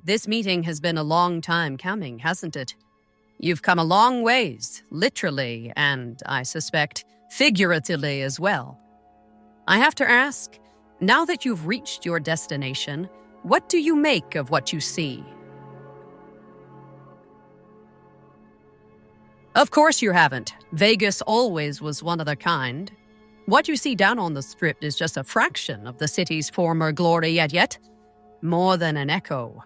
This meeting has been a long time coming, hasn't it? You've come a long ways, literally, and I suspect figuratively as well. I have to ask, now that you've reached your destination, what do you make of what you see? Of course you haven't. Vegas always was one of the kind. What you see down on the strip is just a fraction of the city's former glory, yet more than an echo.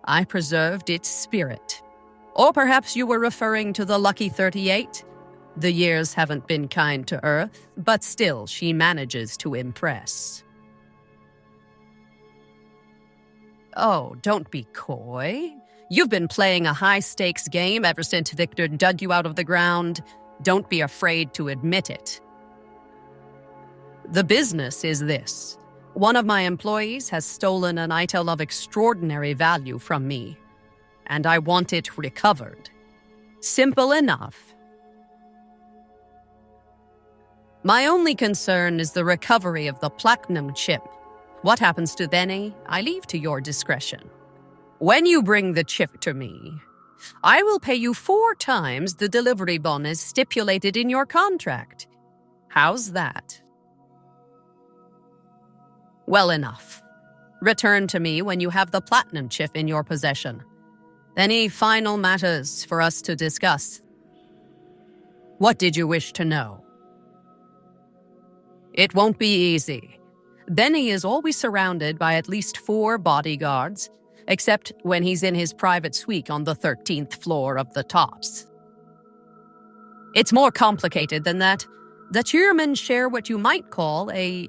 I preserved its spirit. Or perhaps you were referring to the Lucky 38? The years haven't been kind to Earth, but still she manages to impress. Oh, don't be coy. You've been playing a high-stakes game ever since Victor dug you out of the ground. Don't be afraid to admit it. The business is this. One of my employees has stolen an item of extraordinary value from me, and I want it recovered. Simple enough. My only concern is the recovery of the platinum chip. What happens to Benny, I leave to your discretion. When you bring the chip to me, I will pay you 4 times the delivery bonus stipulated in your contract. How's that? Well enough. Return to me when you have the platinum chip in your possession. Any final matters for us to discuss? What did you wish to know? It won't be easy. Benny is always surrounded by at least 4 bodyguards, except when he's in his private suite on the 13th floor of the Tops. It's more complicated than that. The chairmen share what you might call a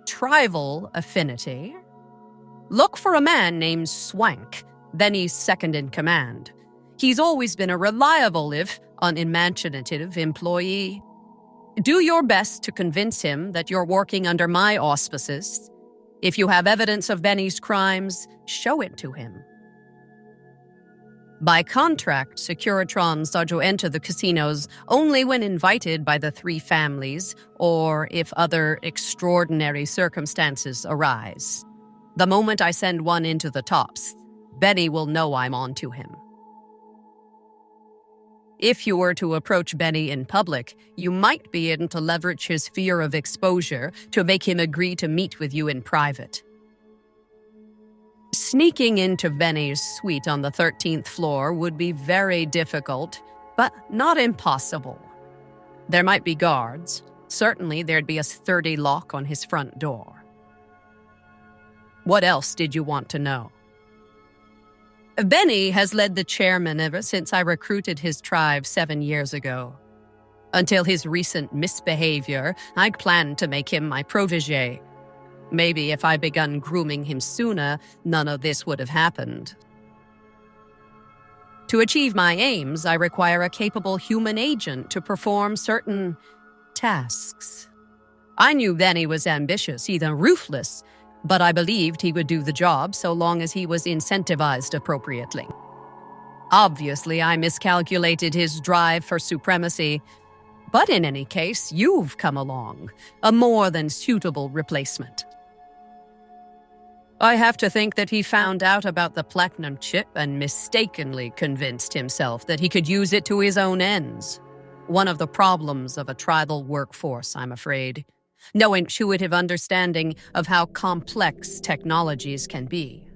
tribal affinity. Look for a man named Swank, Benny's second in command. He's always been a reliable, if unimaginative, employee. Do your best to convince him that you're working under my auspices. If you have evidence of Benny's crimes, show it to him. By contract, Securitrons are to enter the casinos only when invited by the 3 families or if other extraordinary circumstances arise. The moment I send one into the Tops, Benny will know I'm on to him. If you were to approach Benny in public, you might be able to leverage his fear of exposure to make him agree to meet with you in private. Sneaking into Benny's suite on the 13th floor would be very difficult, but not impossible. There might be guards. Certainly there'd be a sturdy lock on his front door. What else did you want to know? Benny has led the chairman ever since I recruited his tribe 7 years ago. Until his recent misbehavior, I'd planned to make him my protégé. Maybe if I'd begun grooming him sooner, none of this would have happened. To achieve my aims, I require a capable human agent to perform certain tasks. I knew Benny was ambitious, even ruthless, but I believed he would do the job so long as he was incentivized appropriately. Obviously, I miscalculated his drive for supremacy, but in any case, you've come along, a more than suitable replacement. I have to think that he found out about the platinum chip and mistakenly convinced himself that he could use it to his own ends. One of the problems of a tribal workforce, I'm afraid. No intuitive understanding of how complex technologies can be.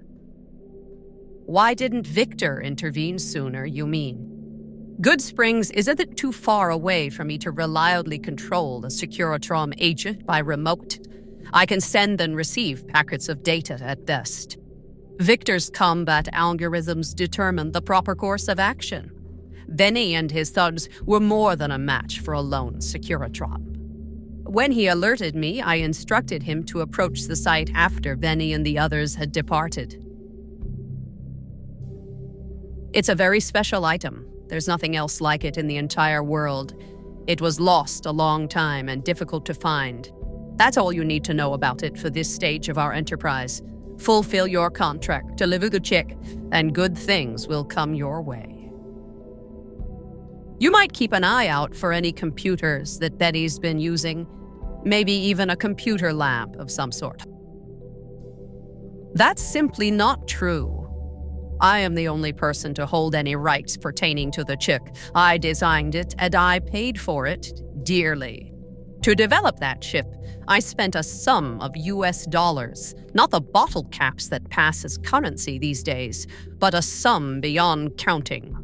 Why didn't Victor intervene sooner, you mean? Good Springs isn't too far away for me to reliably control a Securitron agent by remote. I can send and receive packets of data at best. Victor's combat algorithms determine the proper course of action. Benny and his thugs were more than a match for a lone Securitron. When he alerted me, I instructed him to approach the site after Benny and the others had departed. It's a very special item. There's nothing else like it in the entire world. It was lost a long time and difficult to find. That's all you need to know about it for this stage of our enterprise. Fulfill your contract, deliver the check, and good things will come your way. You might keep an eye out for any computers that Betty's been using, maybe even a computer lab of some sort. That's simply not true. I am the only person to hold any rights pertaining to the chip. I designed it, and I paid for it dearly. To develop that chip, I spent a sum of US dollars, not the bottle caps that pass as currency these days, but a sum beyond counting.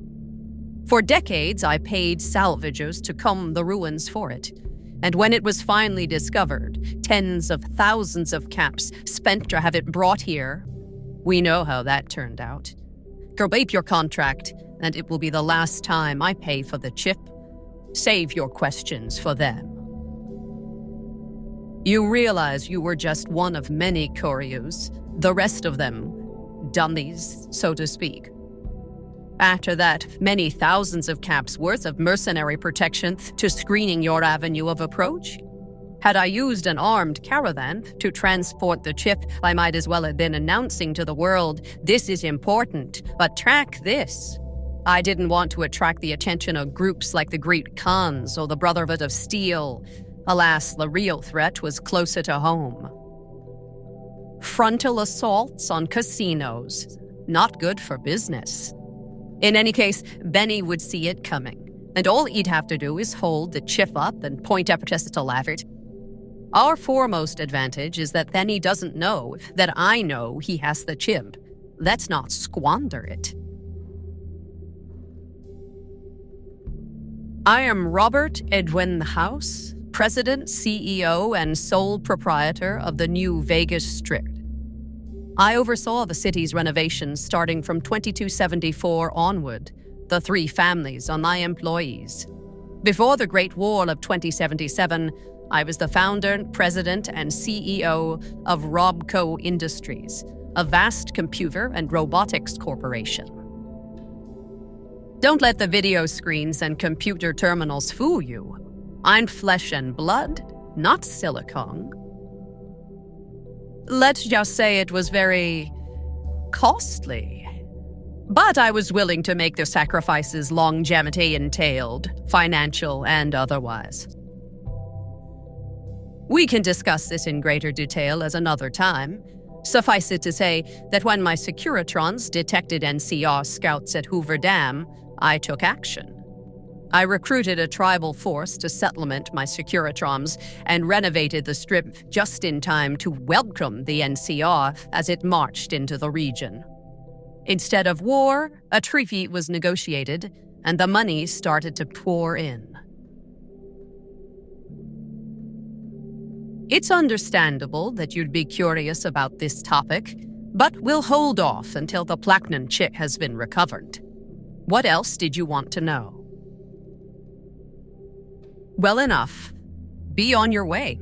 For decades, I paid salvagers to comb the ruins for it. And when it was finally discovered, tens of thousands of caps spent to have it brought here. We know how that turned out. Keep your contract, and it will be the last time I pay for the chip. Save your questions for them. You realize you were just one of many couriers, the rest of them dummies, so to speak. After that, many thousands of caps worth of mercenary protection to screening your avenue of approach. Had I used an armed caravan to transport the chip, I might as well have been announcing to the world, this is important, but track this. I didn't want to attract the attention of groups like the Great Khans or the Brotherhood of Steel. Alas, the real threat was closer to home. Frontal assaults on casinos. Not good for business. In any case, Benny would see it coming, and all he'd have to do is hold the chip up and point up just to laugh it. Our foremost advantage is that then he doesn't know that I know he has the chip. Let's not squander it. I am Robert Edwin House, President, CEO, and sole proprietor of the New Vegas Strip. I oversaw the city's renovations starting from 2274 onward, the 3 families are my employees. Before the Great War of 2077, I was the founder, president, and CEO of Robco Industries, a vast computer and robotics corporation. Don't let the video screens and computer terminals fool you. I'm flesh and blood, not silicone. Let's just say it was very costly. But I was willing to make the sacrifices longevity entailed, financial and otherwise. We can discuss this in greater detail as another time. Suffice it to say that when my Securitrons detected NCR scouts at Hoover Dam, I took action. I recruited a tribal force to supplement my Securitrons and renovated the Strip just in time to welcome the NCR as it marched into the region. Instead of war, a treaty was negotiated, and the money started to pour in. It's understandable that you'd be curious about this topic, but we'll hold off until the platinum chip has been recovered. What else did you want to know? Well enough. Be on your way.